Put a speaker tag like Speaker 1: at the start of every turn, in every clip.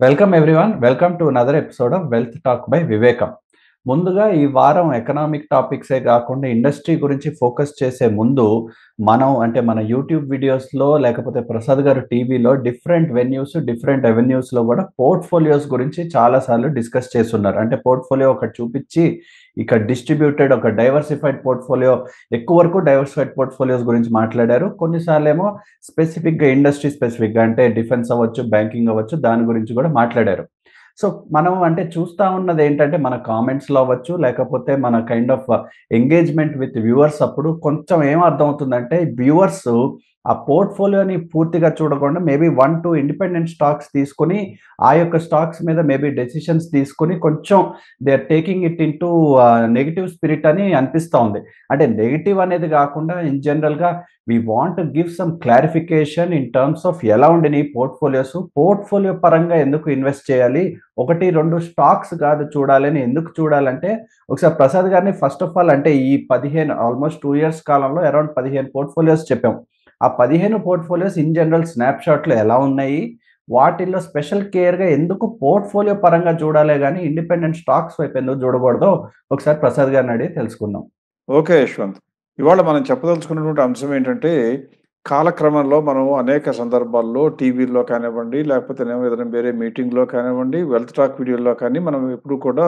Speaker 1: Welcome everyone. Welcome to another episode of wealth talk by వివేకం. ముందుగా ఈ వారం ఎకనామిక్ టాపిక్సే కాకుండా ఇండస్ట్రీ గురించి ఫోకస్ చేసే ముందు మన యూట్యూబ్ వీడియోస్‌లో లేకపోతే ప్రసాద్ గారు టీవీలో డిఫరెంట్ వెన్యూస్, డిఫరెంట్ అవెన్యూస్‌లో కూడా పోర్ట్‌ఫోలియోస్ గురించి చాలా సార్లు డిస్కస్ చేసున్నారు. అంటే పోర్ట్‌ఫోలియో ఒకటి చూపిచ్చి ఇక డిస్ట్రిబ్యూటెడ్ ఒక డైవర్సిఫైడ్ పోర్ట్‌ఫోలియో ఎక్కువ వరకు డైవర్సిఫైడ్ పోర్ట్‌ఫోలియోస్ గురించి మాట్లాడారు. కొన్నిసార్లేమో స్పెసిఫిక్‌గా ఇండస్ట్రీ స్పెసిఫిక్‌గా అంటే డిఫెన్స్ అవ్వచ్చు, బ్యాంకింగ్ అవ్వచ్చు దాని గురించి కూడా మాట్లాడారు. సో, మనం అంటే చూస్తా ఉన్నదేంటంటే, మన కామెంట్స్‌లో అవ్వచ్చు, లేకపోతే మన kind of engagement with viewers అప్పుడు కొంచెం ఏం అర్థమవుతుందంటే, వ్యూవర్స్ ఆ పోర్ట్‌ఫోలియోని పూర్తిగా చూడకుండా మేబీ 1, 2 ఇండిపెండెంట్ స్టాక్స్ తీసుకొని, ఆ యొక్క స్టాక్స్ మీద మేబీ డెసిషన్స్ తీసుకొని కొంచెం they are taking it into negative spirit అని అనిపిస్తా ఉంది. అంటే నెగెటివ్ అనేది గాకుండా ఇన్ జనరల్‌గా we want to give some clarification in terms of ఎలా ఉండినయి పోర్ట్‌ఫోలియోస్, పోర్ట్‌ఫోలియో పరంగా ఎందుకు ఇన్వెస్ట్ చేయాలి? 1, 2 స్టాక్స్ కాదు చూడాలని ఎందుకు చూడాలంటే, ఒకసారి ప్రసాద్ గారిని ఫస్ట్ ఆఫ్ ఆల్ అంటే ఈ 15 ఆల్‌మోస్ట్ 2 ఇయర్స్ కాలంలో అరౌండ్ 15 పోర్ట్‌ఫోలియోస్ చెప్పాం. ఆ 15 పోర్ట్‌ఫోలియోస్ ఇన్ జనరల్ స్నాప్‌షాట్‌లో ఎలా ఉన్నాయి? వాటిల్లో స్పెషల్ కేర్‌గా ఎందుకు పోర్ట్‌ఫోలియో పరంగా చూడాలే గాని ఇండిపెండెంట్ స్టాక్స్ వైపు ఎందుకు చూడకూడదో ఒకసారి ప్రసాద్ గారిని అడిగి తెలుసుకుందాం.
Speaker 2: ఓకే యశ్వంత్. ఇవాళ మనం చెప్పదలుచుకున్నటువంటి అంశం ఏంటంటే, కాలక్రమంలో మనం అనేక సందర్భాల్లో టీవీల్లో కానివ్వండి, లేకపోతేనేమో ఏదైనా వేరే మీటింగ్‌లో కానివ్వండి, వెల్త్ టాక్ వీడియోల్లో కానీ మనం ఎప్పుడు కూడా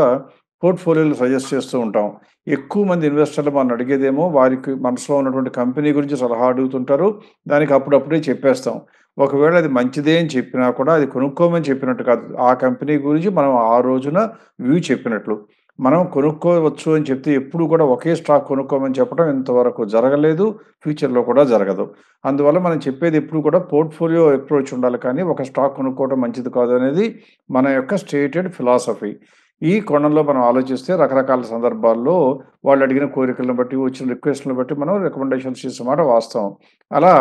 Speaker 2: పోర్ట్‌ఫోలియోలు సజెస్ట్ చేస్తూ ఉంటాం. ఎక్కువ మంది ఇన్వెస్టర్లు మనల్ని అడిగేదేమో వారికి మనసులో ఉన్నటువంటి కంపెనీ గురించి సలహా అడుగుతుంటారు. దానికి అప్పుడప్పుడే చెప్పేస్తాం. ఒకవేళ అది మంచిదే అని చెప్పినా కూడా అది కొనుక్కోమని చెప్పినట్టు కాదు. ఆ కంపెనీ గురించి మనం ఆ రోజున వ్యూ చెప్పినట్లు. మనం కొనుక్కోవచ్చు అని చెప్తే ఎప్పుడు కూడా ఒకే స్టాక్ కొనుక్కోమని చెప్పడం ఇంతవరకు జరగలేదు. ఫ్యూచర్‌లో కూడా జరగదు. అందువల్ల మనం చెప్పేది ఎప్పుడు కూడా పోర్ట్‌ఫోలియో అప్రోచ్ ఉండాలి కానీ, ఒక స్టాక్ కొనుక్కోవడం మంచిది కాదనేది మన యొక్క స్టేటెడ్ ఫిలాసఫీ. ఈ కోణంలో మనం ఆలోచిస్తే రకరకాల సందర్భాల్లో వాళ్ళు అడిగిన కోరికలను బట్టి, వచ్చిన రిక్వెస్ట్‌లను బట్టి మనం రికమెండేషన్స్ ఇచ్చే మాట వాస్తవం. అలా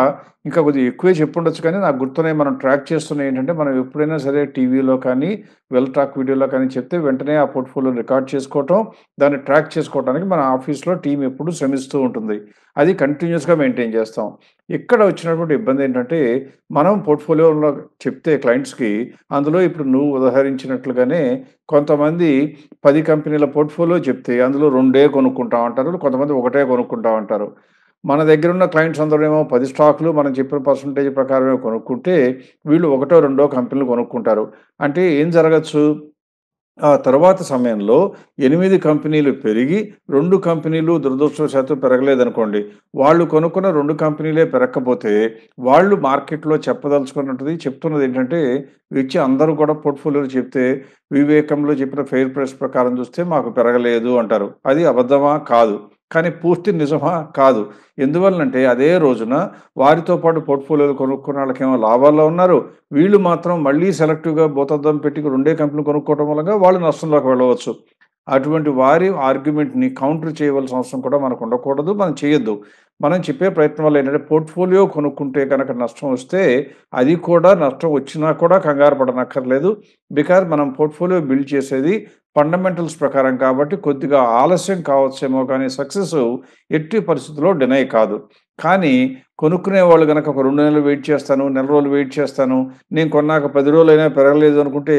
Speaker 2: ఇంకా కొద్దిగా ఎక్కువే చెప్పుండొచ్చు కానీ, నాకు గుర్తున్నయి మనం ట్రాక్ చేస్తున్నయి ఏంటంటే, మనం ఎప్పుడైనా సరే టీవీలో కానీ, వెల్ టాక్ వీడియోలో కానీ చెప్తే వెంటనే ఆ పోర్ట్‌ఫోలియోని రికార్డ్ చేసుకోవటం, దాన్ని ట్రాక్ చేసుకోవటానికి మన ఆఫీస్‌లో టీమ్ ఎప్పుడూ శ్రమిస్తూ ఉంటుంది. అది కంటిన్యూయస్‌గా మెయింటైన్ చేస్తాం. ఇక్కడ వచ్చినటువంటి ఇబ్బందేంటంటే, మనం పోర్ట్‌ఫోలియోలో చెప్తే క్లయింట్స్‌కి, అందులో ఇప్పుడు నువ్వు ఉదహరించినట్లుగానే కొంతమంది 10 కంపెనీల పోర్ట్‌ఫోలియో చెప్తే, అందులో 2 కొనుక్కుంటాం అంటారు. కొంతమంది ఒకటే కొనుక్కుంటాం అంటారు. మన దగ్గరున్న క్లయింట్స్ అందరేమో 10 స్టాకులు మనం చెప్పిన పర్సెంటేజ్ ప్రకారమే కొనుక్కుంటే, వీళ్ళు ఒకటో, రెండో కంపెనీలు కొనుక్కుంటారు. అంటే ఏం జరగచ్చు? ఆ తరువాత సమయంలో 8 కంపెనీలు పెరిగి, 2 కంపెనీలు దురదృష్టవశాత్తు పెరగలేదనుకోండి. వాళ్ళు కొనుక్కున్న 2 కంపెనీలే పెరక్కపోతే, వాళ్ళు మార్కెట్‌లో చెప్పదలుచుకున్నది చెప్తున్నదేంటంటే, వచ్చి అందరూ కూడా పోర్ట్‌ఫోలియోలు చెప్తే, వివేకంలో చెప్పిన ఫెయిర్ ప్రైస్ ప్రకారం చూస్తే మాకు పెరగలేదు అంటారు. అది అబద్ధమా? కాదు. కానీ పూర్తి నిజమా? కాదు. ఎందువలనంటే అదే రోజున వారితో పాటు పోర్ట్‌ఫోలియోలు కొనుక్కున్న ఆళ్ళకేమో లాభాల్లో ఉన్నారు. వీళ్ళు మాత్రం మళ్ళీ సెలెక్టివ్‌గా భూతద్దం పెట్టి 2 కంపెనీలు కొనుక్కోవడం మూలంగా వాళ్ళు నష్టంలోకి వెళ్ళవచ్చు. అటువంటి వారి ఆర్గ్యుమెంట్‌ని కౌంటర్ చేయవలసిన అవసరం కూడా మనకు ఉండకూడదు. మనం చేయొద్దు. మనం చెప్పే ప్రయత్నం వల్ల ఏంటంటే పోర్ట్‌ఫోలియో కొనుక్కుంటే గనక నష్టం వస్తే, అది కూడా నష్టం వచ్చినా కూడా కంగారు పడనక్కర్లేదు. బికాజ్ మనం పోర్ట్‌ఫోలియో బిల్డ్ చేసేది ఫండమెంటల్స్ ప్రకారం కాబట్టి కొద్దిగా ఆలస్యం కావచ్చేమో కానీ సక్సెస్ ఎట్టి పరిస్థితిలో డినై కాదు. కానీ కొనుక్కునేవాళ్ళు గనక ఒక 2 నెలలు వెయిట్ చేస్తాను, నెల రోజులు వెయిట్ చేస్తాను, నేను కొన్నాక 10 రోజులైనా పెరగలేదు అనుకుంటే,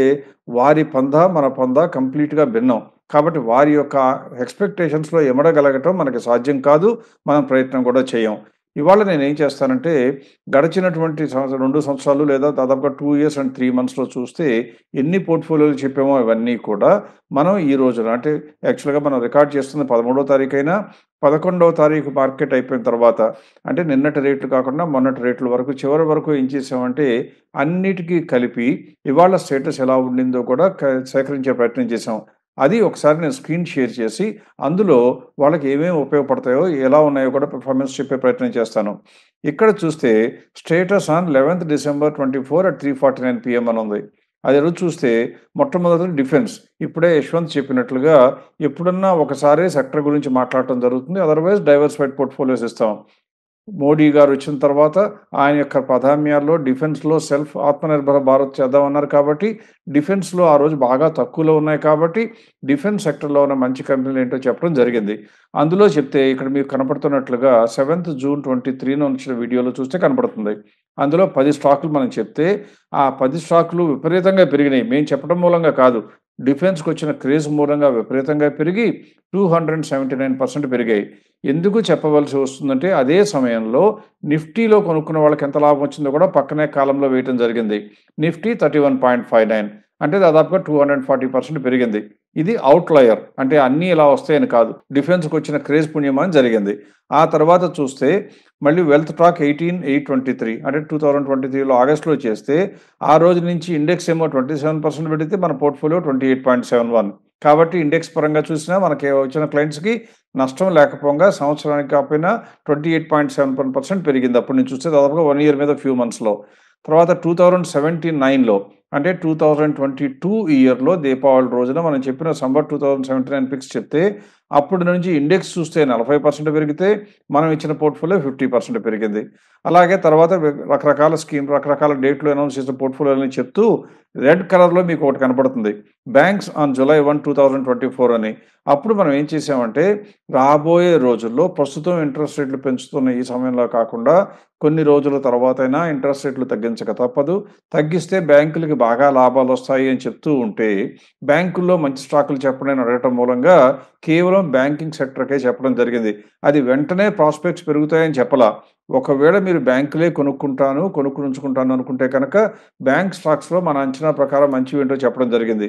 Speaker 2: వారి పందా, మన పందా కంప్లీట్‌గా భిన్నం. కాబట్టి వారి యొక్క ఎక్స్‌పెక్టేషన్స్‌లో ఇమడగలగటం మనకి సాధ్యం కాదు. మనం ప్రయత్నం కూడా చేయం. ఇవాళ నేనేం చేస్తానంటే, గడిచినటువంటి 2 సంవత్సరాలు లేదా దాదాపుగా 2 ఇయర్స్ అండ్ 3 మంత్స్‌లో చూస్తే, ఎన్ని పోర్ట్‌ఫోలియోలు చెప్పామో అవన్నీ కూడా మనం ఈ రోజున అంటే యాక్చువల్‌గా మనం రికార్డ్ చేస్తుంది 13వ తారీఖైనా, 11వ తారీఖు మార్కెట్ అయిపోయిన తర్వాత అంటే నిన్నటి రేట్లు కాకుండా మొన్నటి రేట్ల వరకు చివరి వరకు ఏం చేసామంటే, అన్నిటికి కలిపి ఇవాళ స్టేటస్ ఎలా ఉండిందో కూడా సేకరించే ప్రయత్నం చేశాం. అది ఒకసారి నేను స్క్రీన్ షేర్ చేసి, అందులో వాళ్ళకి ఏమేమి ఉపయోగపడతాయో, ఎలా ఉన్నాయో కూడా పెర్ఫార్మెన్స్ చెప్పే ప్రయత్నం చేస్తాను. ఇక్కడ చూస్తే స్టేటస్ ఆన్ 11థ్ డిసెంబర్ 24 అట్ 3:49 పీఎం అని ఉంది. అది రోజు చూస్తే మొట్టమొదటి డిఫెన్స్. ఇప్పుడే యశ్వంత్ చెప్పినట్లుగా ఎప్పుడన్నా ఒకసారే సెక్టర్ గురించి మాట్లాడటం జరుగుతుంది. అదర్‌వైజ్ డైవర్సిఫైడ్ పోర్ట్‌ఫోలియోస్ ఇస్తాం. మోడీ గారు వచ్చిన తర్వాత ఆయన యొక్క ప్రాధాన్యాల్లో డిఫెన్స్‌లో ఆత్మనిర్భర భారత్ చేద్దామన్నారు కాబట్టి, డిఫెన్స్‌లో ఆ రోజు బాగా తక్కువలో ఉన్నాయి కాబట్టి, డిఫెన్స్ సెక్టర్‌లో ఉన్న మంచి కంపెనీలు ఏంటో చెప్పడం జరిగింది. అందులో చెప్తే ఇక్కడ మీకు కనపడుతున్నట్లుగా 7th జూన్ 23 వచ్చిన వీడియోలో చూస్తే కనపడుతుంది. అందులో 10 స్టాకులు మనం చెప్తే, ఆ 10 స్టాకులు విపరీతంగా పెరిగినాయి. మేము చెప్పడం మూలంగా కాదు. డిఫెన్స్‌కొచ్చిన క్రేజ్ మూలంగా విపరీతంగా పెరిగి 279% పెరిగాయి. ఎందుకు చెప్పవలసి వస్తుందంటే, అదే సమయంలో నిఫ్టీలో కొనుక్కున్న వాళ్ళకి ఎంత లాభం వచ్చిందో కూడా పక్కనే కాలంలో వేయటం జరిగింది. నిఫ్టీ 31.59 అంటే దాదాపుగా 240% పెరిగింది. ఇది ఔట్‌లయర్. అంటే అన్నీ ఇలా వస్తాయని కాదు. డిఫెన్స్‌కొచ్చిన క్రేజ్ పుణ్యమా అని జరిగింది. ఆ తర్వాత చూస్తే మళ్ళీ వెల్త్ టాక్ 18,823 అంటే 2023లో ఆగస్ట్‌లో చేస్తే, ఆ రోజు నుంచి ఇండెక్స్ ఏమో 27% పెరిగితే మన పోర్ట్‌ఫోలియో 28.71. కాబట్టి ఇండెక్స్ పరంగా చూసినా మనకి వచ్చిన క్లయింట్స్‌కి నష్టం లేకపోగా సంవత్సరానికి కాకపోయినా 28.71% పెరిగింది. అప్పటి నుంచి చూస్తే దాదాపుగా 1 ఇయర్ మీద ఫ్యూ మంత్స్‌లో. తర్వాత 2079లో అంటే 2022 ఇయర్‌లో దీపావళి రోజున మనం చెప్పిన సంబర్ 2079 పిక్స్ చెప్తే, అప్పటి నుంచి ఇండెక్స్ చూస్తే 40% పెరిగితే, మనం ఇచ్చిన పోర్ట్‌ఫోలియో 50% పెరిగింది. అలాగే తర్వాత రకరకాల డేట్‌లో అనౌన్స్ చేసిన పోర్ట్‌ఫోలియోలని చెప్తూ రెడ్ కలర్‌లో మీకు ఒకటి కనపడుతుంది. బ్యాంక్స్ ఆన్ జులై 1, 2024 అని. అప్పుడు మనం ఏం చేసామంటే, రాబోయే రోజుల్లో ప్రస్తుతం ఇంట్రెస్ట్ రేట్లు పెంచుతున్న ఈ సమయంలో కాకుండా, కొన్ని రోజుల తర్వాతైనా ఇంట్రెస్ట్ రేట్లు తగ్గించక తప్పదు. తగ్గిస్తే బ్యాంకులకి బాగా లాభాలొస్తాయి అని చెప్తూ ఉంటే, బ్యాంకుల్లో మంచి స్టాకులు చెప్పండి అని అడగటం మూలంగా కేవలం బ్యాంకింగ్ సెక్టర్‌కే చెప్పడం జరిగింది. అది వెంటనే ప్రాస్పెక్ట్స్ పెరుగుతాయని చెప్పలా. ఒకవేళ మీరు బ్యాంకులే కొనుక్కొని ఉంచుకుంటాను అనుకుంటే కనుక, బ్యాంక్ స్టాక్స్‌లో మన అంచనా ప్రకారం మంచివేంటో చెప్పడం జరిగింది.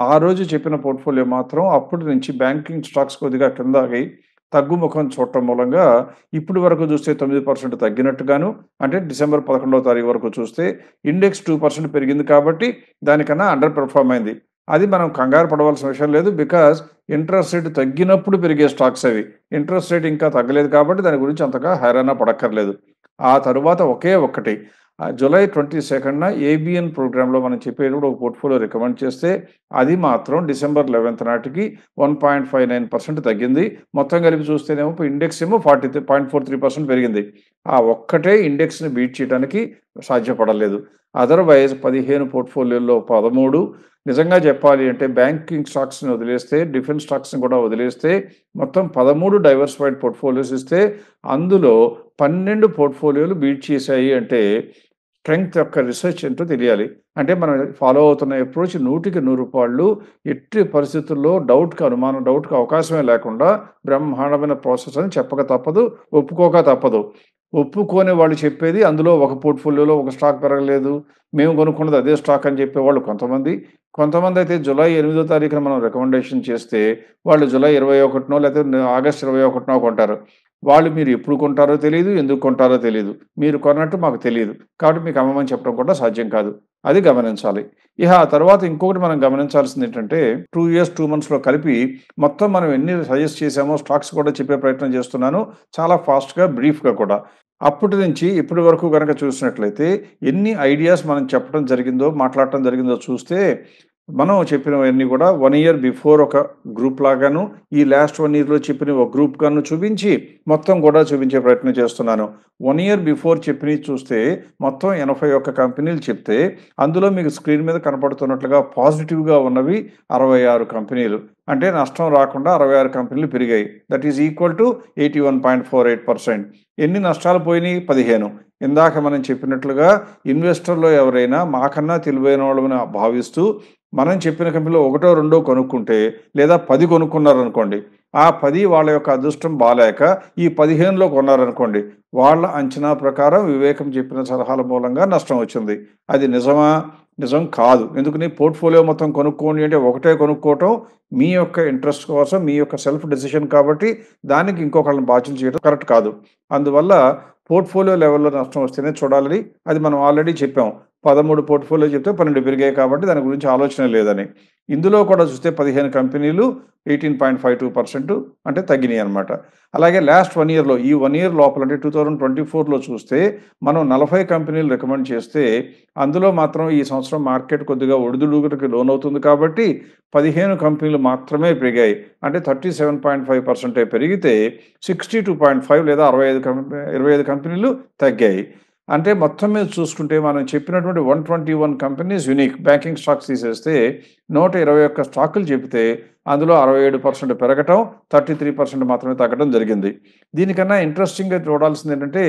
Speaker 2: ఆ రోజు చెప్పిన పోర్ట్‌ఫోలియో మాత్రం అప్పటి నుంచి బ్యాంకింగ్ స్టాక్స్ కొద్దిగా కిందకి తగ్గుముఖం చూడటం మూలంగా ఇప్పటి వరకు చూస్తే 9% తగ్గినట్టుగాను, అంటే డిసెంబర్ 11వ తారీఖు వరకు చూస్తే ఇండెక్స్ 2% పెరిగింది కాబట్టి దానికన్నా అండర్ పెర్ఫార్మ్ అయింది. అది మనం కంగారు పడవలసిన విషయం లేదు. బికాజ్ ఇంట్రెస్ట్ రేట్ తగ్గినప్పుడు పెరిగే స్టాక్స్ అవి. ఇంట్రెస్ట్ రేట్ ఇంకా తగ్గలేదు కాబట్టి దాని గురించి అంతగా హైరానా పడక్కర్లేదు. ఆ తరువాత ఒకే ఒక్కటి జులై 22న ఏబిఎన్ ప్రోగ్రామ్‌లో మనం చెప్పేటప్పుడు ఒక పోర్ట్‌ఫోలియో రికమెండ్ చేస్తే, అది మాత్రం డిసెంబర్ 11th నాటికి 1.59% తగ్గింది. మొత్తం కలిపి చూస్తేనేమో ఇండెక్స్ ఏమో 43% పెరిగింది. ఆ ఒక్కటే ఇండెక్స్‌ని బీట్ చేయడానికి సాధ్యపడలేదు. అదర్‌వైజ్ 15 పోర్ట్‌ఫోలియోల్లో 13 నిజంగా చెప్పాలి అంటే బ్యాంకింగ్ స్టాక్స్‌ని వదిలేస్తే, డిఫెన్స్ స్టాక్స్‌ని కూడా వదిలేస్తే, మొత్తం 13 డైవర్సిఫైడ్ పోర్ట్‌ఫోలియోస్ ఇస్తే, అందులో 12 పోర్ట్‌ఫోలియోలు బీట్ చేశాయి అంటే, స్ట్రెంగ్త్ యొక్క రిసర్చ్ ఏంటో తెలియాలి. అంటే మనం ఫాలో అవుతున్న అప్రోచ్ 100కి 100 ఎట్టి పరిస్థితుల్లో డౌట్‌కి అవకాశమే లేకుండా బ్రహ్మాండమైన ప్రాసెస్ అని చెప్పక తప్పదు, ఒప్పుకోక తప్పదు. ఒప్పుకోని వాళ్ళు చెప్పేది అందులో ఒక పోర్ట్‌ఫోలియోలో ఒక స్టాక్ పెరగలేదు. మేము కొనుక్కున్నది అదే స్టాక్ అని చెప్పేవాళ్ళు కొంతమంది. కొంతమందైతే జులై 8వ తారీఖున మనం రికమెండేషన్ చేస్తే, వాళ్ళు జులై 21నో లేకపోతే ఆగస్ట్ 21నో కొంటారు. వాళ్ళు మీరు ఎప్పుడు కొంటారో తెలీదు, ఎందుకు కొంటారో తెలీదు. మీరు కొన్నట్టు మాకు తెలీదు. కాబట్టి మీకు అమ్మమని చెప్పడం కూడా సాధ్యం కాదు. అది గమనించాలి. ఆ తర్వాత ఇంకొకటి మనం గమనించాల్సిందేంటంటే 2 ఇయర్స్, 2 మంత్స్‌లో కలిపి మొత్తం మనం ఎన్ని సజెస్ట్ చేశామో స్టాక్స్ కూడా చెప్పే ప్రయత్నం చేస్తున్నాను. చాలా ఫాస్ట్‌గా, బ్రీఫ్‌గా కూడా. అప్పటి నుంచి ఇప్పటి వరకు గనక చూసినట్లయితే ఎన్ని ఐడియాస్ మనం చెప్పడం జరిగిందో, మాట్లాడటం జరిగిందో చూస్తే, మనం చెప్పినవన్నీ కూడా 1 ఇయర్ బిఫోర్ ఒక గ్రూప్ లాగాను, ఈ లాస్ట్ 1 ఇయర్‌లో చెప్పినవి ఒక గ్రూప్‌గాను చూపించి, మొత్తం కూడా చూపించే ప్రయత్నం చేస్తున్నాను. 1 ఇయర్ బిఫోర్ చెప్పినవి చూస్తే, మొత్తం 81 కంపెనీలు చెప్తే, అందులో మీకు స్క్రీన్ మీద కనపడుతున్నట్లుగా పాజిటివ్‌గా ఉన్నవి 66 కంపెనీలు. అంటే నష్టం రాకుండా 66 కంపెనీలు పెరిగాయి. That is equal to 81.48%. ఎన్ని నష్టాలు పోయినాయి? 15. ఇందాక మనం చెప్పినట్లుగా ఇన్వెస్టర్‌లో ఎవరైనా మాకన్నా తెలివైన వాళ్ళమని భావిస్తూ, మనం చెప్పిన కంపెనీలో ఒకటో, రెండో కొనుక్కుంటే, లేదా 10 కొనుక్కున్నారనుకోండి. ఆ 10 వాళ్ళ యొక్క అదృష్టం బాలేక ఈ 15లో కొన్నారనుకోండి. వాళ్ళ అంచనా ప్రకారం వివేకం చెప్పిన సలహాల మూలంగా నష్టం వచ్చింది. అది నిజమా? నిజం కాదు. ఎందుకని పోర్ట్‌ఫోలియో మొత్తం కొనుక్కోండి అంటే ఒకటే కొనుక్కోవటం మీ యొక్క ఇంట్రెస్ట్ కోసం, మీ యొక్క సెల్ఫ్ డెసిషన్ కాబట్టి దానికి ఇంకొకళ్ళని బాధ్యులు చేయడం కరెక్ట్ కాదు. అందువల్ల పోర్ట్‌ఫోలియో లెవెల్‌లో నష్టం వస్తేనే చూడాలని అది మనం ఆల్రెడీ చెప్పాం. 13 పోర్ట్‌ఫోలియో చెప్తే 12 పెరిగాయి కాబట్టి దాని గురించి ఆలోచన లేదని. ఇందులో కూడా చూస్తే 15 కంపెనీలు 18.52% అంటే తగ్గినాయన్నమాట. అలాగే లాస్ట్ 1 ఇయర్‌లో ఈ 1 ఇయర్ లోపల అంటే 2024లో చూస్తే మనం 40 కంపెనీలు రికమెండ్ చేస్తే అందులో మాత్రం ఈ సంవత్సరం మార్కెట్ కొద్దిగా ఒడిదుడుకులకు లోనవుతుంది కాబట్టి 15 కంపెనీలు మాత్రమే పెరిగాయి. అంటే 37.5% పెరిగితే 62.5 లేదా 25 కంపెనీలు తగ్గాయి. అంటే మొత్తం మీద చూసుకుంటే మనం చెప్పినటువంటి 121 కంపెనీస్ యూనిక్ బ్యాంకింగ్ స్టాక్స్ తీసేస్తే 121 స్టాకులు చెబితే అందులో 67% పెరగటం, 33% మాత్రమే తగ్గడం జరిగింది. దీనికన్నా ఇంట్రెస్టింగ్‌గా చూడాల్సిందేంటంటే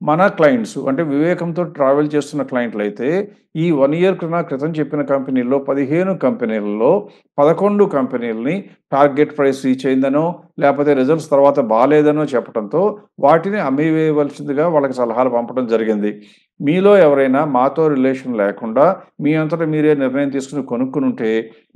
Speaker 2: మన క్లయింట్స్ అంటే వివేకంతో ట్రావెల్ చేస్తున్న క్లయింట్లయితే ఈ 1 ఇయర్ క్రితం చెప్పిన కంపెనీల్లో 15 కంపెనీలలో 11 కంపెనీలని టార్గెట్ ప్రైస్ రీచ్ అయిందనో, లేకపోతే రిజల్ట్స్ తర్వాత బాలేదనో చెప్పడంతో వాటిని అమ్మివేయవలసిందిగా వాళ్ళకి సలహాలు పంపడం జరిగింది. మీలో ఎవరైనా మాతో రిలేషన్ లేకుండా మీ అంతట మీరే నిర్ణయం తీసుకొని కొనుక్కునుంటే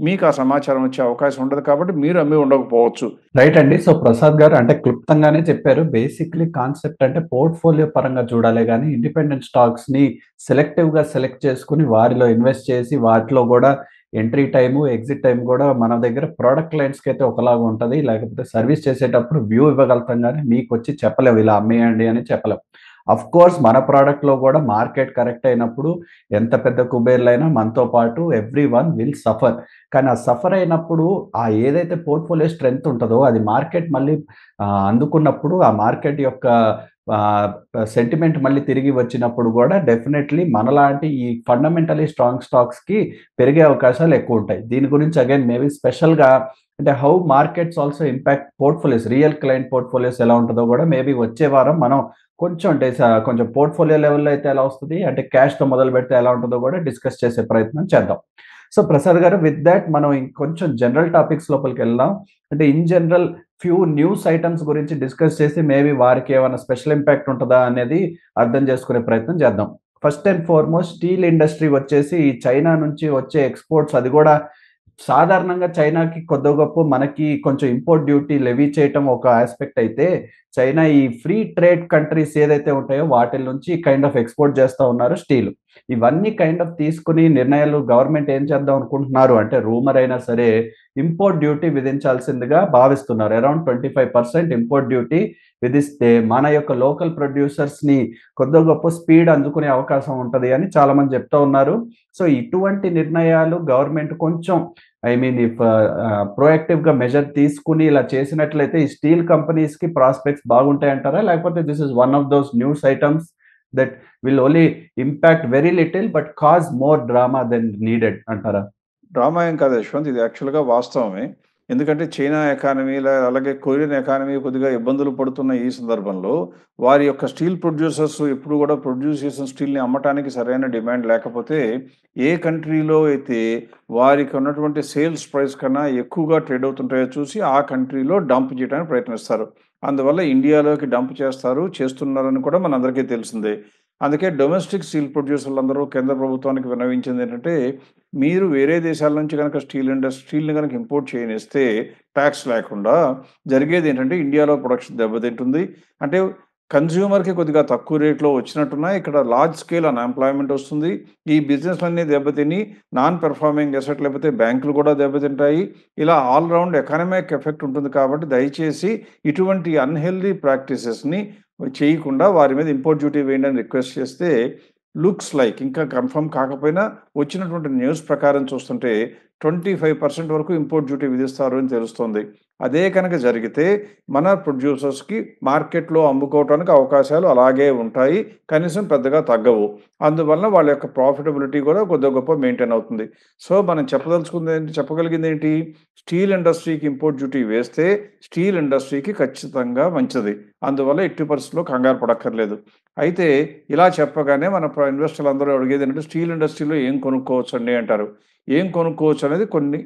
Speaker 2: మీకు ఆ సమాచారం వచ్చే అవకాశం ఉండదు కాబట్టి మీరు అమ్మి ఉండకపోవచ్చు.
Speaker 1: రైట్ అండి. సో, ప్రసాద్ గారు అంటే క్లుప్తంగానే చెప్పారు. బేసిక్‌లీ కాన్సెప్ట్ అంటే పోర్ట్‌ఫోలియో పరంగా చూడాలే గానీ, ఇండిపెండెంట్ స్టాక్స్‌ని సెలెక్టివ్‌గా సెలెక్ట్ చేసుకొని వారిలో ఇన్వెస్ట్ చేసి వాటిలో గూడా ఎంట్రీ టైము, ఎగ్జిట్ టైమ్ గూడా మన దగ్గర ప్రొడక్ట్ లైన్స్‌కైతే ఒకలాగా ఉంటది. లేకపోతే సర్విస్ చేసేటప్పుడు వ్యూ ఇవ్వగలుగుతాం గానీ, మీకొచ్చి చెప్పలేం ఇలా అమ్మేయండి అని చెప్పలేం. ఆఫ్‌కోర్స్ మన ప్రొడక్ట్‌లో గూడా మార్కెట్ కరెక్ట్ అయినప్పుడు ఎంత పెద్ద కుబేర్లైనా మనతో పాటు ఎవ్రీవన్ విల్ సఫర్. కానీ ఆ సఫర్ అయినప్పుడు ఏదైతే పోర్ట్‌ఫోలియో స్ట్రెంత్ ఉంటదో అది మార్కెట్ మళ్ళీ అందుకున్నప్పుడు ఆ మార్కెట్ యొక్క ఆహ్, సెంటిమెంట్ మళ్ళీ తిరిగి వచ్చినప్పుడు గూడా డెఫినైట్‌లీ మనలాంటి ఈ ఫండమెంటల్లీ స్ట్రాంగ్ స్టాక్స్‌కి పెరిగే అవకాశాలు ఎక్కువుంటాయి. దీని గురించి అగైన్ మేబీ స్పెషల్‌గా అంటే how markets also impact portfolios real client portfolios ఎలా ఉంటదో గూడా మేబీ వచ్చే వారం మనం కొంచెం అంటే కొంచెం పోర్ట్‌ఫోలియో లెవెల్‌లో అయితే ఎలా వస్తది, అంటే క్యాష్‌తో మొదలుపెడితే ఎలా ఉంటదో గూడా డిస్కస్ చేసే ప్రయత్నం చేద్దాం. సో, ప్రసాద్ గారు విత్ థాట్ మనం ఇంకొంచెం జనరల్ టాపిక్స్ లోపలికెళ్దాం. అంటే in general few news items గురించి డిస్కస్ చేసి మేబీ వారికి ఏమైనా స్పెషల్ ఇంపాక్ట్ ఉంటదా అనేది అర్థం చేసుకునే ప్రయత్నం చేద్దాం. First and foremost steel industry వచ్చేసి ఈ చైనా నుంచి వచ్చే ఎక్స్‌పోర్ట్స్ అది గూడా సాధారణంగా చైనాకి కొద్దో గొప్పో మనకి కొంచెం ఇంపోర్ట్ డ్యూటీ లెవీ చేయటం ఒక యాస్పెక్ట్ అయితే, చైనా ఈ ఫ్రీ ట్రేడ్ కంట్రీస్ ఏదైతే ఉంటాయో వాటిల నుంచి కైండ్ ఆఫ్ ఎక్స్‌పోర్ట్ చేస్తా ఉన్నారు స్టీలు. ఇవన్నీ కైండ్ ఆఫ్ తీసుకొని నిర్ణయాలు గవర్నమెంట్ ఏం చేద్దాం అనుకుంటున్నారు అంటే రూమర్ అయినా సరే ఇంపోర్ట్ డ్యూటీ విధించాల్సిందిగా భావిస్తున్నారు. అరౌండ్ 25% ఇంపోర్ట్ డ్యూటీ విధిస్తే మన యొక్క లోకల్ ప్రొడ్యూసర్స్‌ని కొద్దో గొప్పో స్పీడ్ అందుకునే అవకాశం ఉంటది అని చాలామంది చెప్తా ఉన్నారు. సో, ఇటువంటి నిర్ణయాలు గవర్నమెంట్ కొంచెం ఐ మీన్ ప్రొయాక్టివ్‌గా మెజర్ తీసుకొని ఇలా చేసినట్లయితే ఈ స్టీల్ కంపెనీస్‌కి ప్రాస్పెక్ట్స్ బాగుంటాయంటారా? లేకపోతే this is one of those news items that will only impact very little but cause more drama than needed అంటారా?
Speaker 2: డ్రామా ఏం కాదు యశ్వంత్. ఇది యాక్చువల్‌గా వాస్తవమే. ఎందుకంటే చైనా ఎకానమీ అలాగే కొరియన్ ఎకానమీ కొద్దిగా ఇబ్బందులు పడుతున్న ఈ సందర్భంలో వారి యొక్క స్టీల్ ప్రొడ్యూసర్స్ ఎప్పుడు కూడా ప్రొడ్యూస్ చేసిన స్టీల్‌ని అమ్మటానికి సరైన డిమాండ్ లేకపోతే ఏ కంట్రీలో అయితే వారికి ఉన్నటువంటి సేల్స్ ప్రైస్ కన్నా ఎక్కువగా ట్రేడ్ అవుతుంటాయో చూసి ఆ కంట్రీలో డంప్ చేయడానికి ప్రయత్నిస్తారు. అందువల్ల ఇండియాలోకి డంప్ చేస్తున్నారని కూడా మనందరికీ తెలిసిందే. అందుకే డొమెస్టిక్ స్టీల్ ప్రొడ్యూసర్లందరూ కేంద్ర ప్రభుత్వానికి విన్నవించిందేంటంటే, మీరు వేరే దేశాల నుంచి గనక స్టీల్‌ని గనక ఇంపోర్ట్ చేయనిస్తే టాక్స్ లేకుండా జరిగేదేంటంటే ఇండియాలో ప్రొడక్షన్ దెబ్బతింటుంది. అంటే కన్స్యూమర్‌కి కొద్దిగా తక్కువ రేట్‌లో వచ్చినట్టున్నాయి. ఇక్కడ లార్జ్ స్కేల్ అన్‌ఎంప్లాయ్‌మెంట్ వస్తుంది. ఈ బిజినెస్‌లన్నీ దెబ్బతిని నాన్ పెర్ఫార్మింగ్ అసెట్ లేకపోతే బ్యాంకులు కూడా దెబ్బతింటాయి. ఇలా ఆల్ రౌండ్ ఎకనామిక్ ఎఫెక్ట్ ఉంటుంది కాబట్టి దయచేసి ఇటువంటి అన్‌హెల్తీ ప్రాక్టీసెస్‌ని చేయకుండా వారి మీద ఇంపోర్ట్ డ్యూటీ వేయండి అని రిక్వెస్ట్ చేస్తే లుక్స్ లైక్ ఇంకా కన్ఫర్మ్ కాకపోయినా వచ్చినటువంటి న్యూస్ ప్రకారం చూస్తుంటే 25% వరకు ఇంపోర్ట్ డ్యూటీ విధిస్తారు అని తెలుస్తుంది. అదే కనుక జరిగితే మన ప్రొడ్యూసర్స్‌కి మార్కెట్‌లో అమ్ముకోవటానికి అవకాశాలు అలాగే ఉంటాయి. కనీసం పెద్దగా తగ్గవు. అందువలన వాళ్ళ యొక్క ప్రాఫిటబిలిటీ కూడా కొద్దో గొప్పో మెయింటైన్ అవుతుంది. సో, మనం చెప్పగలిగిందేంటి? స్టీల్ ఇండస్ట్రీకి ఇంపోర్ట్ డ్యూటీ వేస్తే స్టీల్ ఇండస్ట్రీకి ఖచ్చితంగా మంచిది. అందువల్ల ఎట్టి పరిస్థితిలో కంగారు పడక్కర్లేదు. అయితే ఇలా చెప్పగానే మన ఇన్వెస్టర్లందరూ అడిగేదేంటంటే స్టీల్ ఇండస్ట్రీలో ఏం కొనుక్కోవచ్చండి అంటారు. ఏం కొనుక్కోవచ్చు అనేది కొన్ని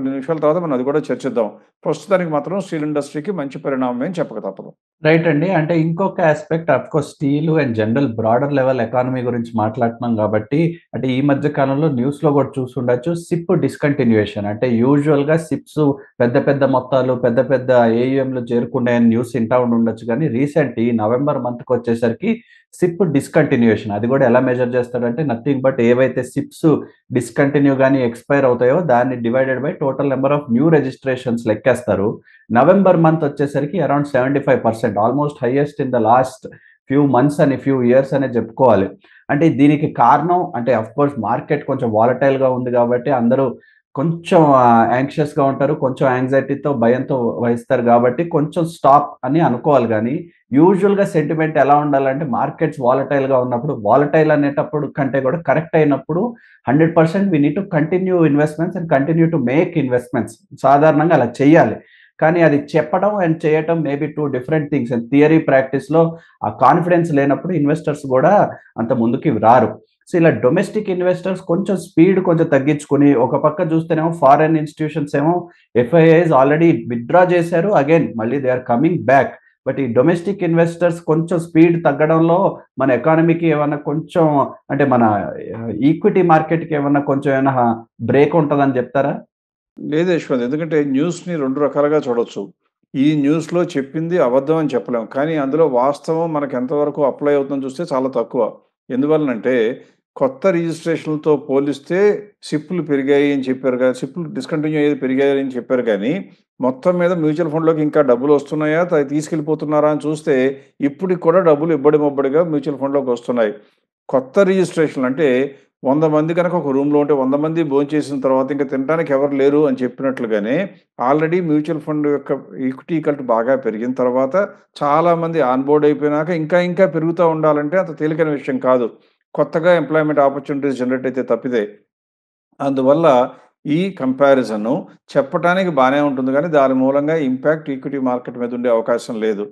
Speaker 2: నిమిషాల తర్వాత మనం అది కూడా చర్చిద్దాం. ప్రస్తుతానికి మాత్రం స్టీల్ ఇండస్ట్రీకి మంచి పరిణామమే అని చెప్పక తప్పదు.
Speaker 1: రైట్ అండి. అంటే ఇంకొక aspect of course steel and general broader level economy గురించి మాట్లాడుతున్నాం గాబట్టి, అంటే ఈ మధ్య కాలంలో న్యూస్‌లో గూడా చూసుండొచ్చు. సిప్ డిస్కంటిన్యూయేషన్ అంటే యూజువల్‌గా సిప్స్ పెద్ద పెద్ద మొత్తాలు, పెద్ద పెద్ద ఏయుఎంలు చేరుకున్నాయని న్యూస్ ఇంటా ఉండుండొచ్చు గానీ, రీసెంట్ ఈ నవంబర్ మంత్‌కొచ్చేసరికి సిప్ డిస్కంటిన్యూయేషన్ అది కూడా ఎలా మెజర్ చేస్తాడంటే నథింగ్ బట్ ఏవైతే సిప్స్ డిస్కంటిన్యూ కానీ ఎక్స్పైర్ అవుతాయో దాన్ని divided by total number of new registrations లెక్కేస్తారు. నవంబర్ మంత్ వచ్చేసరికి around 75%, almost highest in the last few months అని ఫ్యూ ఇయర్స్ అనే చెప్పుకోవాలి. అంటే దీనికి కారణం అంటే కోర్స్ మార్కెట్ కొంచెం వాలటైల్గా ఉంది కాబట్టి అందరూ కొంచెం యాంగ్షియస్గా ఉంటారు, కొంచెం యాంగ్జైటీతో భయంతో వహిస్తారు కాబట్టి కొంచెం స్టాప్ అని అనుకోవాలి. కానీ యూజువల్గా సెంటిమెంట్ ఎలా ఉండాలంటే మార్కెట్స్ వాలటైల్గా ఉన్నప్పుడు, వాలటైల్ అనేటప్పుడు కంటే కూడా కరెక్ట్ అయినప్పుడు 100% we need to continue investments and continue to make investments. సాధారణంగా అలా చెయ్యాలి. కానీ అది చెప్పడం అండ్ చేయటం maybe two different things. And theory ప్రాక్టీస్లో ఆ కాన్ఫిడెన్స్ లేనప్పుడు ఇన్వెస్టర్స్ కూడా అంత ముందుకి రారు. సో ఇలా డొమెస్టిక్ ఇన్వెస్టర్స్ కొంచెం స్పీడ్ కొంచెం తగ్గించుకొని, ఒక పక్క చూస్తేనేమో ఫారెన్ ఇన్స్టిట్యూషన్స్ ఏమో ఎఫ్ఐఐస్ ఆల్రెడీ విత్డ్రా చేశారు, అగైన్ మళ్ళీ they are coming back. But ఈ డొమెస్టిక్ ఇన్వెస్టర్స్ కొంచెం స్పీడ్ తగ్గడంలో మన ఎకానమీకి ఏమన్నా కొంచెం అంటే మన ఈక్విటీ మార్కెట్కి ఏమన్నా కొంచెం ఏమైనా బ్రేక్ ఉంటుందని చెప్తారా?
Speaker 2: లేదు యశ్వంత్. ఎందుకంటే న్యూస్‌ని 2 రకాలుగా చూడొచ్చు. ఈ న్యూస్‌లో చెప్పింది అబద్ధం అని చెప్పలేం. కానీ అందులో వాస్తవం మనకు ఎంతవరకు అప్లై అవుతుందని చూస్తే చాలా తక్కువ. ఎందువలనంటే కొత్త రిజిస్ట్రేషన్‌లతో పోలిస్తే సిప్‌లు పెరిగాయి అని చెప్పారు సిప్‌లు డిస్కంటిన్యూ అయ్యేది పెరిగాయి అని చెప్పారు గానీ, మొత్తం మీద మ్యూచువల్ ఫండ్‌లోకి ఇంకా డబ్బులొస్తున్నాయా? తీసుకెళ్ళిపోతున్నారా అని చూస్తే ఇప్పటికి కూడా డబ్బులు ఇబ్బడి ముబ్బడిగా మ్యూచువల్ ఫండ్‌లోకొస్తున్నాయి. కొత్త రిజిస్ట్రేషన్‌లు అంటే 100 మంది గనక ఒక రూమ్‌లో ఉంటే 100 మంది భోంచేసిన తర్వాత ఇంక తినడానికి ఎవరు లేరు అని చెప్పినట్లుగానే, ఆల్రెడీ మ్యూచువల్ ఫండ్ యొక్క ఈక్విటీ కల్ట్ బాగా పెరిగిన తర్వాత చాలామంది ఆన్ బోర్డ్ అయిపోయినాక ఇంకా ఇంకా పెరుగుతా ఉండాలంటే అంత తేలికైన విషయం కాదు. కొత్తగా ఎంప్లాయ్‌మెంట్ ఆపర్చునిటీస్ జనరేట్ అయితే తప్పితే. అందువల్ల ఈ కంపారిజను చెప్పటానికి బానే ఉంటుంది గానీ, దాని మూలంగా ఇంపాక్ట్ ఈక్విటీ మార్కెట్ మీద ఉండే అవకాశం లేదు.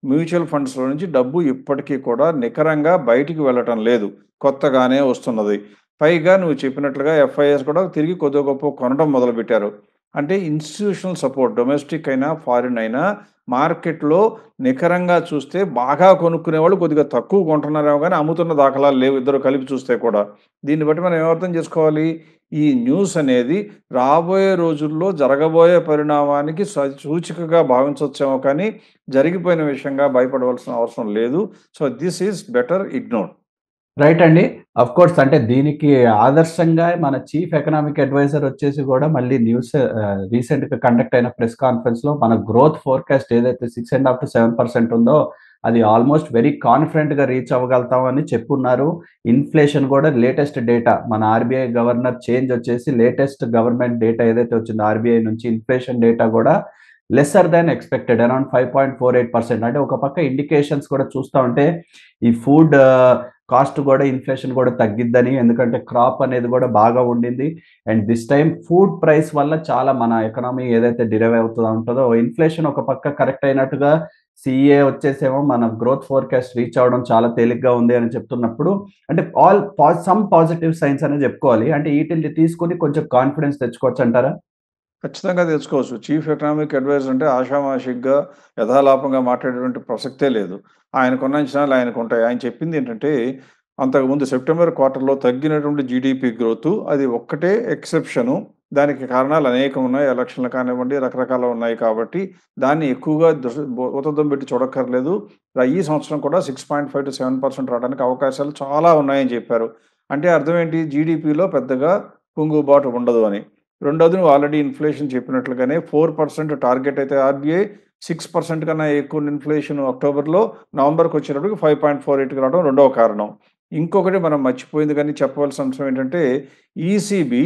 Speaker 2: మ్యూచువల్ ఫండ్స్‌లో నుంచి డబ్బు ఇప్పటికీ కూడా నికరంగా బయటికి వెళ్ళటం లేదు. కొత్తగానే వస్తున్నది. పైగా నువ్వు చెప్పినట్లుగా ఎఫ్ఐఎస్ కూడా తిరిగి కొద్దో గొప్పో కొనడం మొదలుపెట్టారు. అంటే ఇన్‌స్టిట్యూషనల్ సపోర్ట్ డొమెస్టిక్ అయినా, ఫారిన్ అయినా మార్కెట్‌లో నికరంగా చూస్తే బాగా కొనుక్కునేవాళ్ళు కొద్దిగా తక్కువ కొంటున్నారేమో గానీ, అమ్ముతున్న దాఖలాలు లేవు ఇద్దరు కలిపి చూస్తే కూడా. దీన్ని బట్టి మనం ఏమర్థం చేసుకోవాలి? ఈ న్యూస్ అనేది రాబోయే రోజుల్లో జరగబోయే పరిణామానికి సూచికగా భావించొచ్చేమో కానీ, జరిగిపోయిన విషయంగా భయపడవలసిన అవసరం లేదు. So, this is better ignored.
Speaker 1: Right అండి. ఆఫ్‌కోర్స్ అంటే దీనికి ఆదర్శంగా మన చీఫ్ ఎకనామిక్ అడ్వైజర్ వచ్చేసి కూడా మళ్ళీ రీసెంట్‌గా కండక్ట్ అయిన ప్రెస్ కాన్ఫరెన్స్‌లో మన గ్రోత్ ఫోర్‌కాస్ట్ ఏదైతే 6.5-7% ఉందో అది ఆల్మోస్ట్ వెరీ కాన్ఫిడెంట్‌గా రీచ్ అవ్వగలుగుతాం అని చెప్పున్నారు. ఇన్‌ఫ్లేషన్ కూడా లేటెస్ట్ డేటా మన ఆర్‌బీఐ గవర్నర్ చేంజ్ వచ్చేసి లేటెస్ట్ గవర్నమెంట్ డేటా ఏదైతే వచ్చిందో ఆర్‌బీఐ నుంచి ఇన్‌ఫ్లేషన్ డేటా కూడా లెస్సర్ దాన్ ఎక్స్‌పెక్టెడ్ అరౌండ్ 5.48%. అంటే ఒక పక్క ఇండికేషన్స్ కూడా చూస్తా ఉంటే ఈ ఫుడ్ కాస్ట్ కూడా ఇన్‌ఫ్లేషన్ కూడా తగ్గిద్దని. ఎందుకంటే క్రాప్ అనేది కూడా బాగా ఉండింది. And this time food price వల్ల చాలా మన ఎకానమీ ఏదైతే డిరైవ్ అవుతూ ఉంటదో ఇన్‌ఫ్లేషన్ ఒక పక్క కరెక్ట్ అయినట్టుగా సీఏ వచ్చేసేమో మన గ్రోత్ ఫోర్‌కాస్ట్ రీచ్ అవ్వడం చాలా తేలిగ్గా ఉంది అని చెప్తున్నప్పుడు అంటే సమ్ పాజిటివ్ సైన్స్ అనే చెప్పుకోవాలి. అంటే ఈటిల్ని తీసుకొని కొంచెం కాన్ఫిడెన్స్ తెచ్చుకోవచ్చంటారా?
Speaker 2: ఖచ్చితంగా తెచ్చుకోవచ్చు. చీఫ్ ఎకనామిక్ అడ్వైజర్ అంటే ఆషామాషిగ్గా, యథాలాపంగా మాట్లాడేటువంటి ప్రసక్తే లేదు. ఆయనకున్న అంచనాలు ఆయనకుంటాయి. ఆయన చెప్పిందేంటంటే, అంతకుముందు సెప్టెంబర్ క్వార్టర్‌లో తగ్గినటువంటి జీడీపీ గ్రోతు అది ఒక్కటే ఎక్సెప్షను. దానికి కారణాలు అనేకం ఉన్నాయి. ఎలక్షన్‌లు కానివ్వండి, రకరకాలు ఉన్నాయి కాబట్టి, దాన్ని ఎక్కువగా భూతద్దం పెట్టి చూడక్కర్లేదు. ఈ సంవత్సరం కూడా 6.5-7% రావడానికి అవకాశాలు చాలా ఉన్నాయని చెప్పారు. అంటే అర్థం ఏంటి? జీడీపీలో పెద్దగా కుంగుబాటు ఉండదు అని. రెండోది నువ్వు ఆల్రెడీ ఇన్‌ఫ్లేషన్ చెప్పినట్లుగానే 4% టార్గెట్ అయితే ఆర్‌బీఐ 6% కన్నా ఎక్కువ ఇన్‌ఫ్లేషన్ అక్టోబర్‌లో, నవంబర్‌కొచ్చేటప్పటికి 5.48కి రావడం రెండవ కారణం. ఇంకొకటి మనం మర్చిపోయింది కానీ చెప్పవలసిన అంశం ఏంటంటే, ఈసీబీ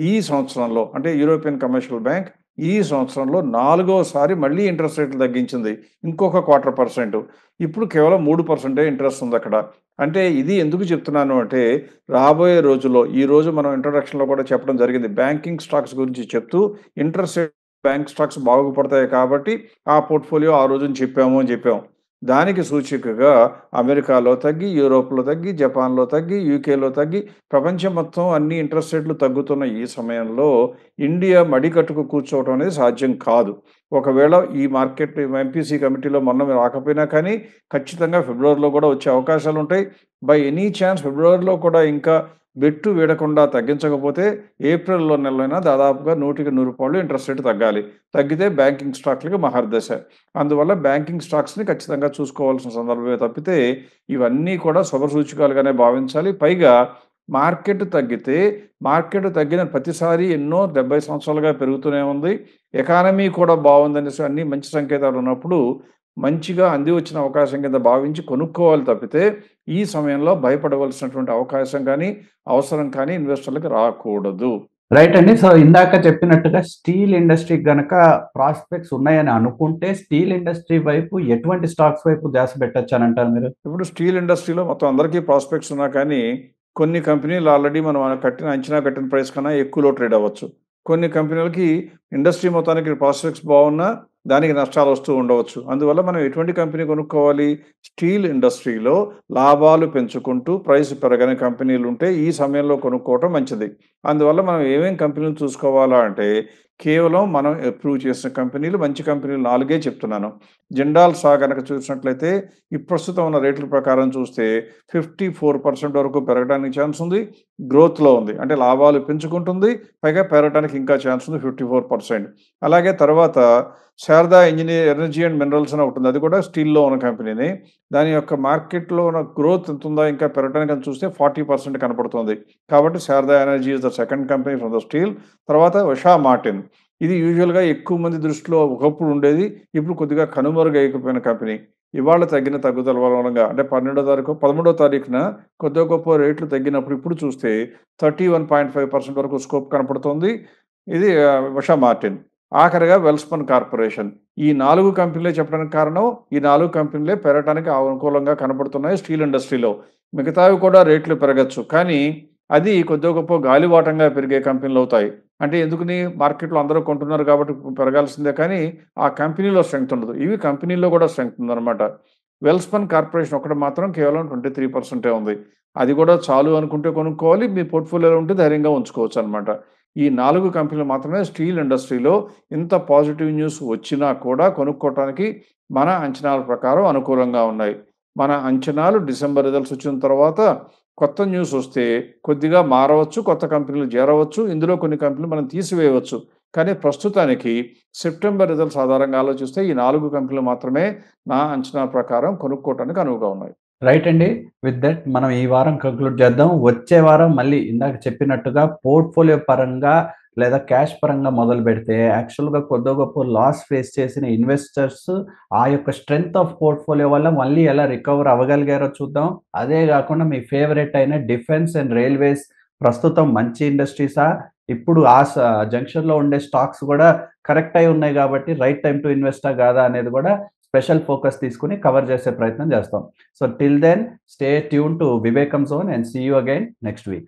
Speaker 2: ఈ సంవత్సరంలో అంటే యూరోపియన్ కమర్షియల్ బ్యాంక్ ఈ సంవత్సరంలో నాలుగోసారి మళ్ళీ ఇంట్రెస్ట్ రేట్లు తగ్గించింది. ఇంకొక 0.25%. ఇప్పుడు కేవలం 3% ఇంట్రెస్ట్ ఉందక్కడ. అంటే ఇది ఎందుకు చెప్తున్నాను అంటే, రాబోయే రోజుల్లో ఈరోజు మనం ఇంట్రడక్షన్‌లో కూడా చెప్పడం జరిగింది. బ్యాంకింగ్ స్టాక్స్ గురించి చెప్తూ ఇంట్రెస్ట్ రేట్ బ్యాంక్ స్టాక్స్ బాగుపడతాయి కాబట్టి, ఆ పోర్ట్‌ఫోలియో ఆ రోజున చెప్పాము అని చెప్పాం. దానికి సూచికగా అమెరికాలో తగ్గి, యూరోప్‌లో తగ్గి, జపాన్‌లో తగ్గి, యూకేలో తగ్గి, ప్రపంచం మొత్తం అన్ని ఇంట్రెస్ట్ రేట్లు తగ్గుతున్న ఈ సమయంలో ఇండియా మడికట్టుకు కూర్చోవటం అనేది సాధ్యం కాదు. ఒకవేళ ఈ మార్కెట్ ఎంపీసీ కమిటీలో మొన్న రాకపోయినా కానీ ఖచ్చితంగా ఫిబ్రవరిలో కూడా వచ్చే అవకాశాలు ఉంటాయి. బై ఎనీ ఛాన్స్ ఫిబ్రవరిలో కూడా ఇంకా బెట్టు వీడకుండా తగ్గించకపోతే ఏప్రిల్‌లో నెలలోనే దాదాపుగా 100కి 100 ఇంట్రెస్ట్ రేట్ తగ్గాలి. తగ్గితే బ్యాంకింగ్ స్టాక్‌లకి మహర్దశ. అందువల్ల బ్యాంకింగ్ స్టాక్స్‌ని ఖచ్చితంగా చూసుకోవాల్సిన సందర్భమే తప్పితే ఇవన్నీ కూడా శుభసూచకాలుగానే భావించాలి. పైగా మార్కెట్ తగ్గిన ప్రతిసారి ఎన్నో 70 సంవత్సరాలుగా పెరుగుతూనే ఉంది. ఎకానమీ కూడా బావుందనేసి అన్నీ మంచి సంకేతాలు ఉన్నప్పుడు మంచిగా అంది వచ్చిన అవకాశం కింద భావించి కొనుక్కోవాలి తప్పితే ఈ సమయంలో భయపడవలసినటువంటి అవకాశం కానీ, అవసరం కానీ ఇన్వెస్టర్‌లకి రాకూడదు.
Speaker 1: రైట్ అండి. సో, ఇందాక చెప్పినట్టుగా స్టీల్ ఇండస్ట్రీకి గనక ప్రాస్పెక్ట్స్ ఉన్నాయని అనుకుంటే, స్టీల్ ఇండస్ట్రీ వైపు ఎటువంటి స్టాక్స్ వైపు ధ్యాస పెట్టొచ్చనంటారు మీరు?
Speaker 2: ఇప్పుడు స్టీల్ ఇండస్ట్రీలో మొత్తం అందరికీ ప్రాస్పెక్ట్స్ ఉన్నా కానీ, కొన్ని కంపెనీలు ఆల్రెడీ మనం అంచనా కట్టిన ప్రైస్ కన్నా ఎక్కువలో ట్రేడ్ అవ్వచ్చు. కొన్ని కంపెనీలకి ఇండస్ట్రీ మొత్తానికి ప్రాస్పెక్ట్స్ బాగున్నా, దానికి నష్టాలు వస్తూ ఉండవచ్చు. అందువల్ల మనం ఎటువంటి కంపెనీ కొనుక్కోవాలి? స్టీల్ ఇండస్ట్రీలో లాభాలు పెంచుకుంటూ ప్రైస్ పెరగని కంపెనీలుంటే ఈ సమయంలో కొనుక్కోవటం మంచిది. అందువల్ల మనం ఏమేం కంపెనీలు చూసుకోవాలా అంటే, కేవలం మనం అప్రూవ్ చేసిన కంపెనీలు, మంచి కంపెనీలు 4 చెప్తున్నాను. జిండాల్ సా గనక చూసినట్లయితే ప్రస్తుతం ఉన్న రేట్ల ప్రకారం చూస్తే 54% వరకు పెరగడానికి ఛాన్స్ ఉంది. గ్రోత్‌లో ఉంది. అంటే లాభాలు పెంచుకుంటుంది. పైగా పెరగడానికి ఇంకా ఛాన్స్ ఉంది 54%. అలాగే తర్వాత శారదా ఎనర్జీ అండ్ మినరల్స్ అని ఒకటి ఉంది. అది కూడా స్టీల్‌లో ఉన్న కంపెనీనే. దాని యొక్క మార్కెట్‌లో ఉన్న గ్రోత్ ఎంత ఉందా ఇంకా పెరగడానికి అని చూస్తే 40% కనపడుతుంది. కాబట్టి Sharada energy is the second company from the steel. తర్వాత ఉషా మార్టిన్. ఇది యూజువల్‌గా ఎక్కువ మంది దృష్టిలో ఒకప్పుడు ఉండేది. ఇప్పుడు కొద్దిగా కనుమరుగైపోయిన కంపెనీ. ఇవాళ తగ్గుదల మూలంగా అంటే 13వ తారీఖున కొద్దో గొప్పో రేట్లు తగ్గినప్పుడు ఇప్పుడు చూస్తే 31.5% వరకు స్కోప్ కనపడుతోంది. ఇది ఉషా మార్టిన్. ఆఖరిగా వెల్స్పన్ కార్పొరేషన్. ఈ 4 కంపెనీలే చెప్పడానికి కారణం, ఈ 4 కంపెనీలే పెరగటానికి అనుకూలంగా కనపడుతున్నాయి స్టీల్ ఇండస్ట్రీలో. మిగతావి కూడా రేట్లు పెరగొచ్చు. కానీ అది కొద్దో గొప్పో గాలివాటంగా పెరిగే కంపెనీలవుతాయి. అంటే ఎందుకని? మార్కెట్‌లో అందరూ కొంటున్నారు కాబట్టి పెరగాల్సిందే కానీ, ఆ కంపెనీలో స్ట్రెంగ్త్ ఉండదు. ఇవి కంపెనీల్లో కూడా స్ట్రెంగ్త్ ఉందనమాట. వెల్స్పన్ కార్పొరేషన్ ఒక్కటి మాత్రం కేవలం 23% ఉంది. అది కూడా చాలు అనుకుంటే కొనుక్కోవాలి. మీ పోర్ట్‌ఫోలియోలో ఉంటే ధైర్యంగా ఉంచుకోవచ్చనమాట. ఈ 4 కంపెనీలు మాత్రమే స్టీల్ ఇండస్ట్రీలో ఇంత పాజిటివ్ న్యూస్ వచ్చినా కూడా కొనుక్కోవటానికి మన అంచనాల ప్రకారం అనుకూలంగా ఉన్నాయి. మన అంచనాలు డిసెంబర్ రిజల్ట్స్ వచ్చిన తర్వాత కొత్త న్యూస్ వస్తే కొద్దిగా మారవచ్చు, కొత్త కంపెనీలు చేరవచ్చు. ఇందులో కొన్ని కంపెనీలు మనం తీసివేయవచ్చు. కానీ ప్రస్తుతానికి సెప్టెంబర్ రిజల్ట్స్ ఆధారంగా ఆలోచిస్తే ఈ 4 కంపెనీలు మాత్రమే నా అంచనా ప్రకారం కొనుక్కోవటానికి అనువుగా ఉన్నాయి.
Speaker 1: రైట్ అండి. విత్ దట్ మనం ఈ వారం కంక్లూడ్ చేద్దాం. వచ్చే వారం మళ్ళీ ఇందాక చెప్పినట్టుగా పోర్ట్‌ఫోలియో పరంగా లేదా క్యాష్ పరంగా మొదలుపెడితే యాక్చువల్‌గా కొద్దో గొప్పో లాస్ ఫేస్ చేసిన ఇన్వెస్టర్స్ ఆ యొక్క స్ట్రెంగ్త్ ఆఫ్ పోర్ట్‌ఫోలియో వల్ల మళ్ళీ ఎలా రికవర్ అవ్వగలిగారో చూద్దాం. అదే గాకుండా మీ ఫేవరెట్ అయిన డిఫెన్స్ అండ్ రైల్వేస్ ప్రస్తుతం మంచి ఇండస్ట్రీసా? ఇప్పుడు ఆ జంక్షన్‌లో ఉండే స్టాక్స్ గూడా కరెక్ట్ అయి ఉన్నాయి గాబట్టి రైట్ టైమ్ టు ఇన్వెస్టా కాదా అనేది గూడా స్పెషల్ ఫోకస్ తీసుకొని కవర్ చేసే ప్రయత్నం చేస్తాం. So till then, stay tuned to Vivekam Zone and see you again next week.